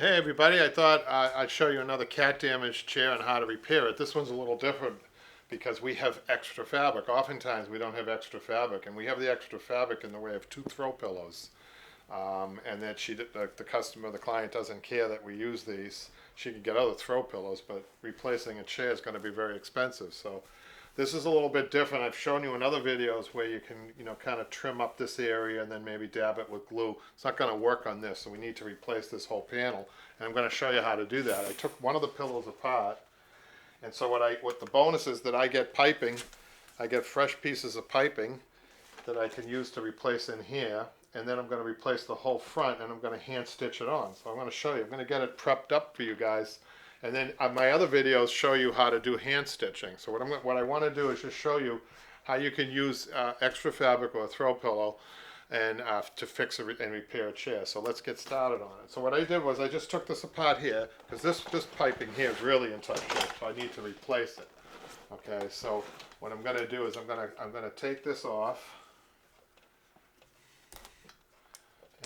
Hey everybody, I thought I'd show you another cat damaged chair and how to repair it. This one's a little different because we have extra fabric. Oftentimes we don't have extra fabric, and we have the extra fabric in the way of two throw pillows. And that the client doesn't care that we use these. She can get other throw pillows, but replacing a chair is going to be very expensive. So this is a little bit different. I've shown you in other videos where you can, kind of trim up this area and then maybe dab it with glue. It's not going to work on this, so we need to replace this whole panel. And I'm going to show you how to do that. I took one of the pillows apart, and so what the bonus is that I get piping. I get fresh pieces of piping that I can use to replace in here, and then I'm going to replace the whole front, and I'm going to hand stitch it on. So I'm going to show you. I'm going to get it prepped up for you guys, and then my other videos show you how to do hand stitching. So what I want to do is just show you how you can use extra fabric or a throw pillow and to fix and repair a chair. So let's get started on it. So what I did was I just took this apart here because this piping here is really in tough shape, so I need to replace it. Okay, so what I'm going to do is I'm going to take this off,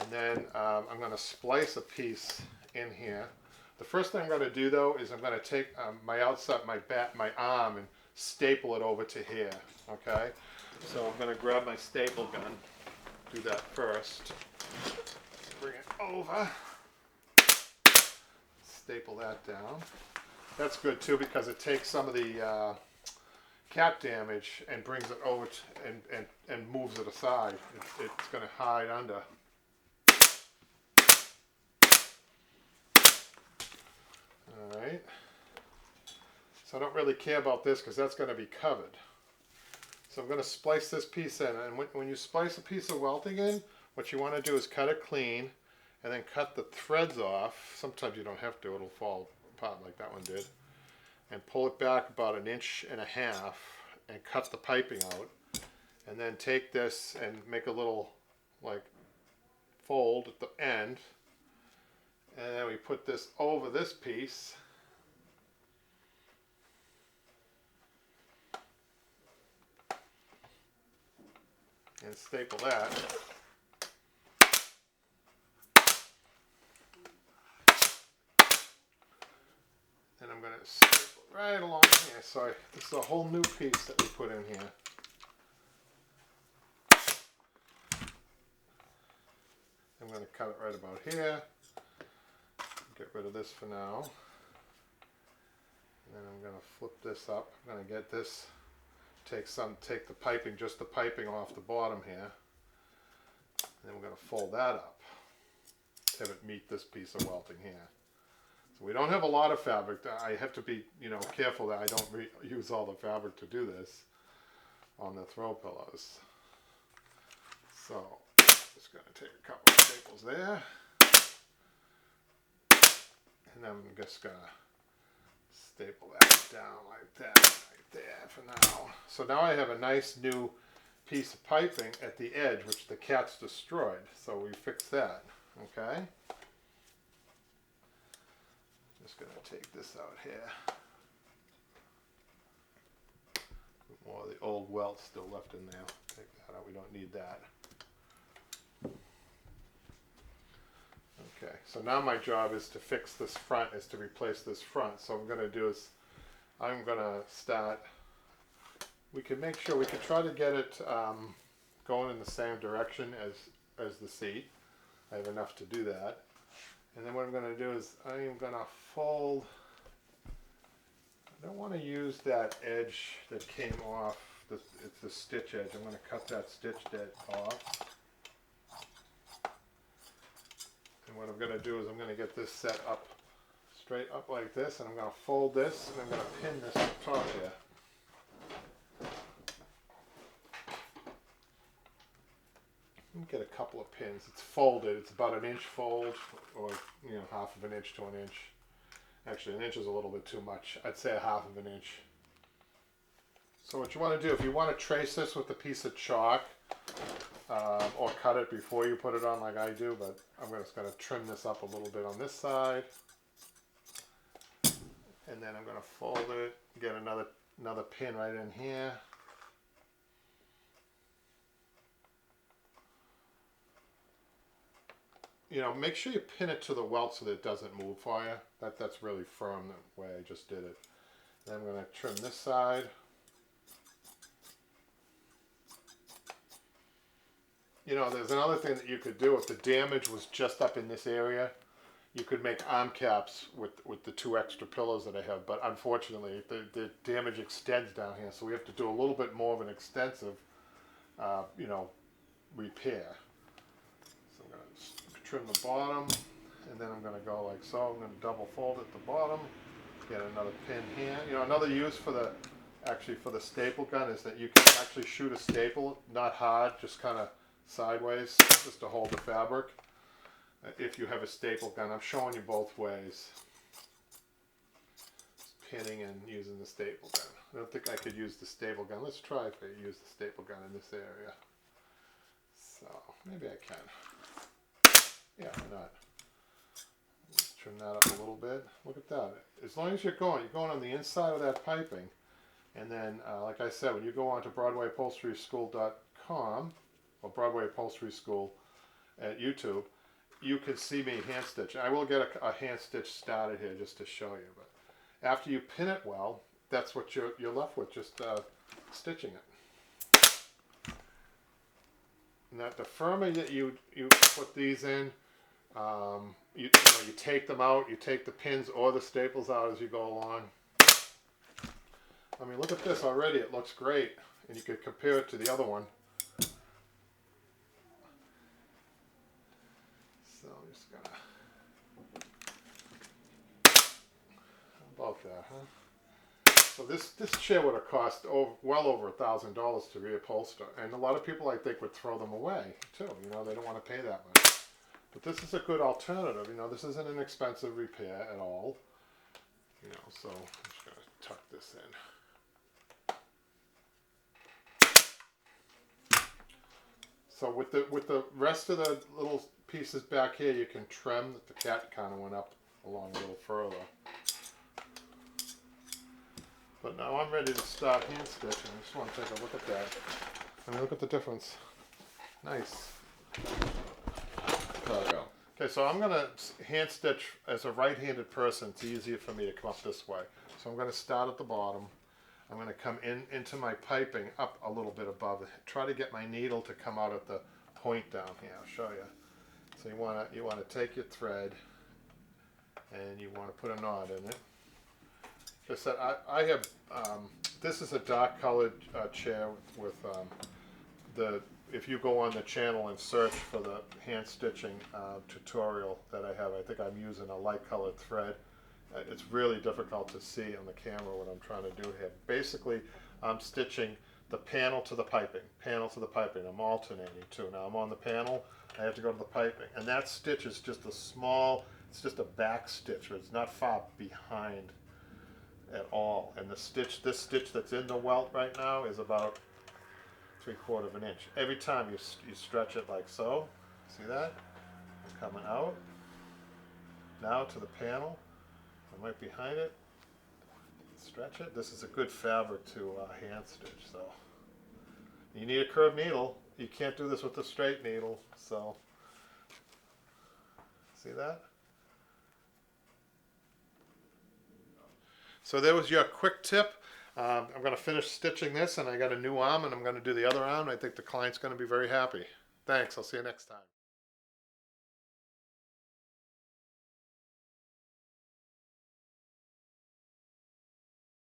and then I'm going to splice a piece in here. The first thing I'm going to do though is I'm going to take my arm and staple it over to here. Okay, so I'm going to grab my staple gun. Do that first. Bring it over. Staple that down. That's good too because it takes some of the cat damage and brings it over and moves it aside. It's going to hide under. Alright, so I don't really care about this because that's going to be covered. So I'm going to splice this piece in, and when you splice a piece of welting in, what you want to do is cut it clean and then cut the threads off. Sometimes you don't have to, it'll fall apart like that one did. And pull it back about 1.5 inches and cut the piping out. And then take this and make a little like fold at the end. And then we put this over this piece. And staple that. And I'm going to staple right along here. So this is a whole new piece that we put in here. I'm going to cut it right about here. Get rid of this for now. And then I'm going to flip this up. I'm going to get this, take the piping, just the piping off the bottom here. And then we're going to fold that up. Have it meet this piece of welting here. So we don't have a lot of fabric. I have to be, careful that I don't use all the fabric to do this on the throw pillows. So just going to take a couple of staples there. And then I'm just going to staple that down like that, right there for now. So now I have a nice new piece of piping at the edge, which the cat's destroyed. So we fix that, okay? Just going to take this out here. More of the old welt still left in there. Take that out, we don't need that. Okay, so now my job is to fix this front, is to replace this front. So what I'm going to do is, I'm going to start, we can try to get it going in the same direction as the seat. I have enough to do that. And then what I'm going to do is, I am going to fold, I don't want to use that edge that came off, it's the stitch edge. I'm going to cut that stitch edge off. And what I'm going to do is I'm going to get this set up straight up like this, and I'm going to fold this, and I'm going to pin this up top here. Get a couple of pins. It's folded. It's about 1 inch fold, or 1/2 inch to 1 inch. Actually, 1 inch is a little bit too much. I'd say 1/2 inch. So what you want to do, if you want to trace this with a piece of chalk, or cut it before you put it on like I do, but I'm just going to trim this up a little bit on this side. And then I'm going to fold it, get another pin right in here. make sure you pin it to the welt so that it doesn't move for you. That's really firm the way I just did it. Then I'm going to trim this side. There's another thing that you could do if the damage was just up in this area. You could make arm caps with the 2 extra pillows that I have, but unfortunately the damage extends down here, so we have to do a little bit more of an extensive, repair. So I'm going to trim the bottom, and then I'm going to go like so. I'm going to double fold at the bottom, get another pin here. Another use for the staple gun is that you can actually shoot a staple, not hard, just kind of sideways, just to hold the fabric. If you have a staple gun, I'm showing you both ways. Just pinning and using the staple gun. I don't think I could use the staple gun. Let's try if I use the staple gun in this area. So maybe I can. Yeah, why not? Let's trim that up a little bit. Look at that. As long as you're going on the inside of that piping, and then, like I said, when you go on to BroadwayUpholsteryschool.com or Broadway Upholstery School at YouTube, you can see me hand stitch. I will get a hand stitch started here just to show you. But after you pin it well, that's what you're left with, just stitching it. Now, the firmer that you put these in, you take them out, you take the pins or the staples out as you go along. I mean, look at this already. It looks great, and you could compare it to the other one. So I'm just gonna, how about that, huh? So this chair would have cost well over $1,000 to reupholster, and a lot of people I think would throw them away too. They don't want to pay that much. But this is a good alternative. This isn't an expensive repair at all. So I'm just gonna tuck this in. So with the rest of the little pieces back here, you can trim. The cat kind of went up along a little further. But now I'm ready to start hand stitching. I just want to take a look at that. I mean, look at the difference. Nice. Okay, so I'm going to hand stitch as a right-handed person. It's easier for me to come up this way. So I'm going to start at the bottom. I'm going to come into my piping up a little bit above it. Try to get my needle to come out at the point down here. I'll show you. So you want to take your thread and you want to put a knot in it. Just that I have this is a dark colored chair with if you go on the channel and search for the hand stitching tutorial that I have, I think I'm using a light colored thread. It's really difficult to see on the camera what I'm trying to do here. Basically, I'm stitching the panel to the piping, I'm alternating too. Now I'm on the panel, I have to go to the piping, and that stitch is just it's just a back stitch. It's not far behind at all. And this stitch that's in the welt right now is about 3/4 of an inch. Every time you stretch it like so, see that? I'm coming out, now to the panel. I'm right behind it. Stretch it. This is a good fabric to hand stitch. So you need a curved needle. You can't do this with a straight needle. So see that? So there was your quick tip. I'm going to finish stitching this, and I got a new arm, and I'm going to do the other arm. I think the client's going to be very happy. Thanks. I'll see you next time.